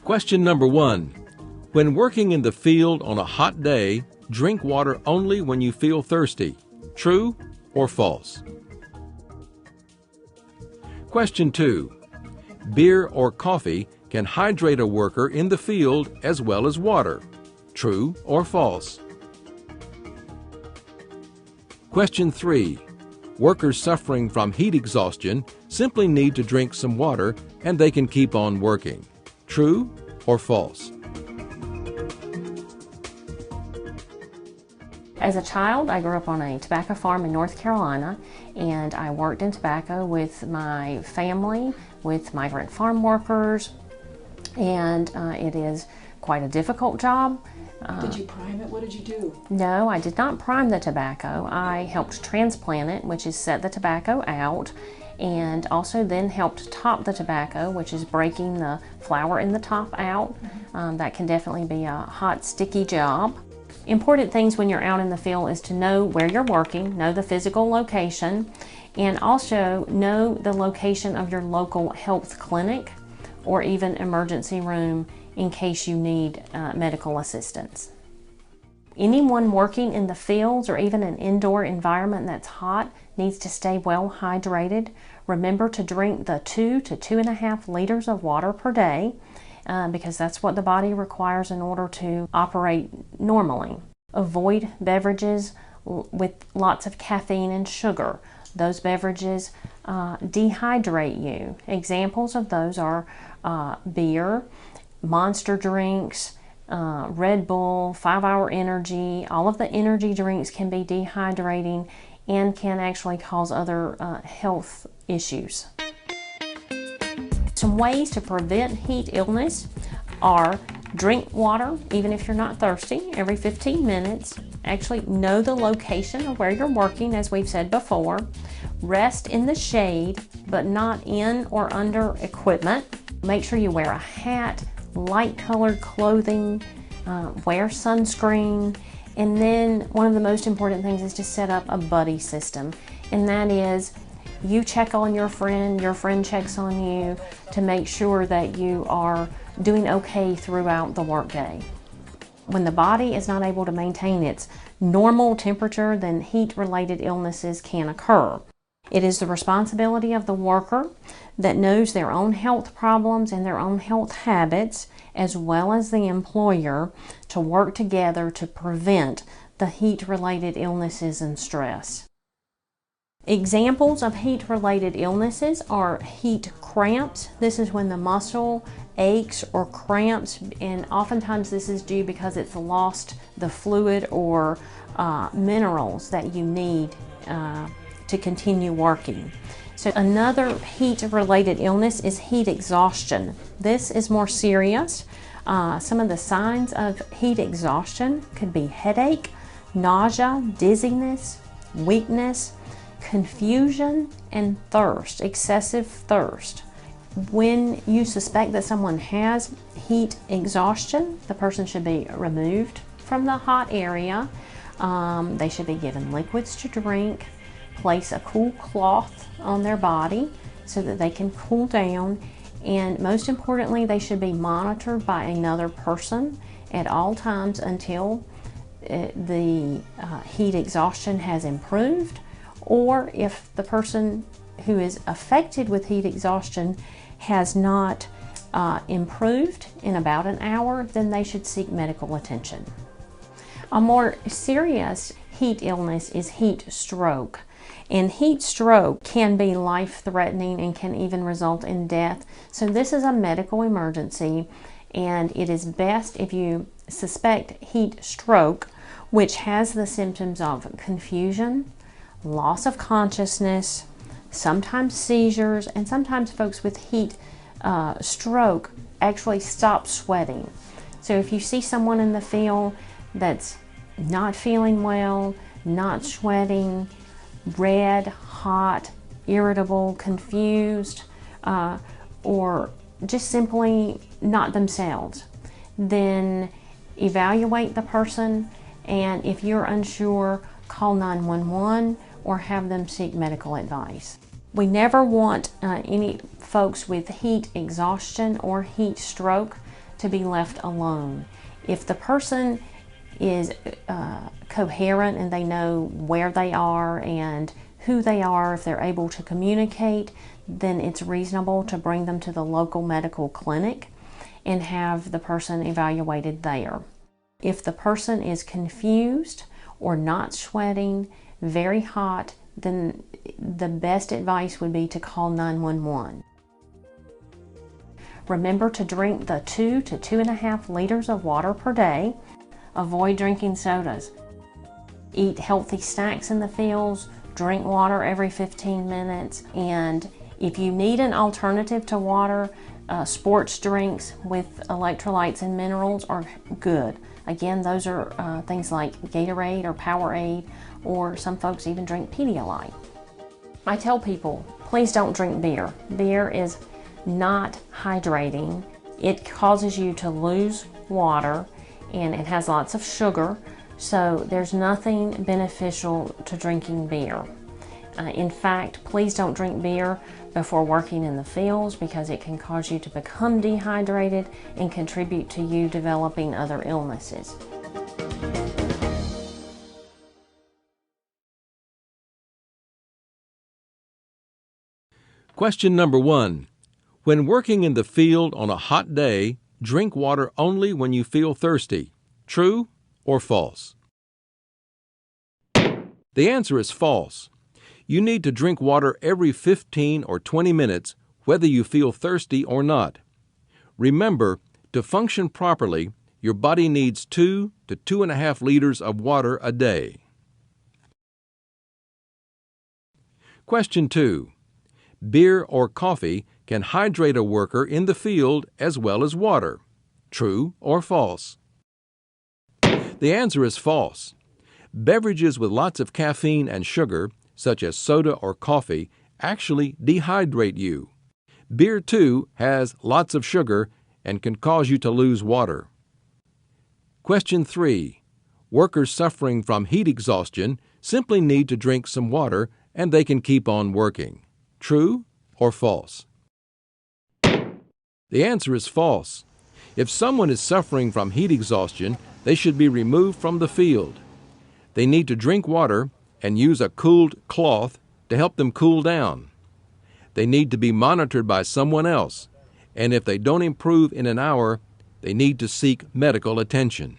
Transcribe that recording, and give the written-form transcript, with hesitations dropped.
Question number 1. When working in the field on a hot day, drink water only when you feel thirsty. True or false? Question 2. Beer or coffee can hydrate a worker in the field as well as water. True or false? Question 3. Workers suffering from heat exhaustion simply need to drink some water and they can keep on working. True or false? As a child, I grew up on a tobacco farm in North Carolina, and I worked in tobacco with my family, with migrant farm workers, and it is quite a difficult job. Did you prime it? What did you do? No, I did not prime the tobacco. I helped transplant it, which is set the tobacco out, and also then helped top the tobacco, which is breaking the flour in the top out. That can definitely be a hot, sticky job. Important things when you're out in the field is to know where you're working, know the physical location, and also know the location of your local health clinic or even emergency room in case you need medical assistance. Anyone working in the fields or even an indoor environment that's hot needs to stay well hydrated. Remember to drink the 2 to 2.5 liters of water per day because that's what the body requires in order to operate normally. Avoid beverages with lots of caffeine and sugar. Those beverages dehydrate you. Examples of those are beer, Monster drinks, Red Bull, 5 Hour Energy. All of the energy drinks can be dehydrating and can actually cause other health issues. Some ways to prevent heat illness are drink water even if you're not thirsty every 15 minutes. Actually know the location of where you're working, as we've said before. Rest in the shade, but not in or under equipment. Make sure you wear a hat, light colored clothing, wear sunscreen, and then one of the most important things is to set up a buddy system, and that is you check on your friend checks on you to make sure that you are doing okay throughout the workday. When the body is not able to maintain its normal temperature, then heat-related illnesses can occur. It is the responsibility of the worker that knows their own health problems and their own health habits, as well as the employer, to work together to prevent the heat-related illnesses and stress. Examples of heat-related illnesses are heat cramps. This is when the muscle aches or cramps, and oftentimes this is due because it's lost the fluid or minerals that you need to continue working. So another heat-related illness is heat exhaustion. This is more serious. Some of the signs of heat exhaustion could be headache, nausea, dizziness, weakness, confusion, and thirst, excessive thirst. When you suspect that someone has heat exhaustion, the person should be removed from the hot area. They should be given liquids to drink. Place a cool cloth on their body so that they can cool down, and most importantly, they should be monitored by another person at all times until the heat exhaustion has improved, or if the person who is affected with heat exhaustion has not improved in about an hour, then they should seek medical attention. A more serious heat illness is heat stroke. And heat stroke can be life-threatening and can even result in death. So this is a medical emergency, and it is best if you suspect heat stroke, which has the symptoms of confusion, loss of consciousness, sometimes seizures, and sometimes folks with heat stroke actually stop sweating. So if you see someone in the field that's not feeling well, not sweating, red, hot, irritable, confused, or just simply not themselves, then evaluate the person, and if you're unsure, call 911 or have them seek medical advice. We never want any folks with heat exhaustion or heat stroke to be left alone. If the person is coherent and they know where they are and who they are, if they're able to communicate, then it's reasonable to bring them to the local medical clinic and have the person evaluated there. If the person is confused or not sweating, very hot, then the best advice would be to call 911. Remember to drink the 2 to 2.5 liters of water per day. Avoid drinking sodas. Eat healthy snacks in the fields. Drink water every 15 minutes. And if you need an alternative to water, sports drinks with electrolytes and minerals are good. Again, those are things like Gatorade or Powerade, or some folks even drink Pedialyte. I tell people, please don't drink beer. Beer is not hydrating. It causes you to lose water, and it has lots of sugar, so there's nothing beneficial to drinking beer. In fact, please don't drink beer before working in the fields, because it can cause you to become dehydrated and contribute to you developing other illnesses. Question number 1. When working in the field on a hot day, drink water only when you feel thirsty. True or false? The answer is false. You need to drink water every 15 or 20 minutes, whether you feel thirsty or not. Remember, to function properly, your body needs 2 to 2.5 liters of water a day. Question 2. Beer or coffee can hydrate a worker in the field as well as water. True or false? The answer is false. Beverages with lots of caffeine and sugar, such as soda or coffee, actually dehydrate you. Beer, too, has lots of sugar and can cause you to lose water. Question 3. Workers suffering from heat exhaustion simply need to drink some water and they can keep on working. True or false? The answer is false. If someone is suffering from heat exhaustion, they should be removed from the field. They need to drink water and use a cooled cloth to help them cool down. They need to be monitored by someone else, and if they don't improve in an hour, they need to seek medical attention.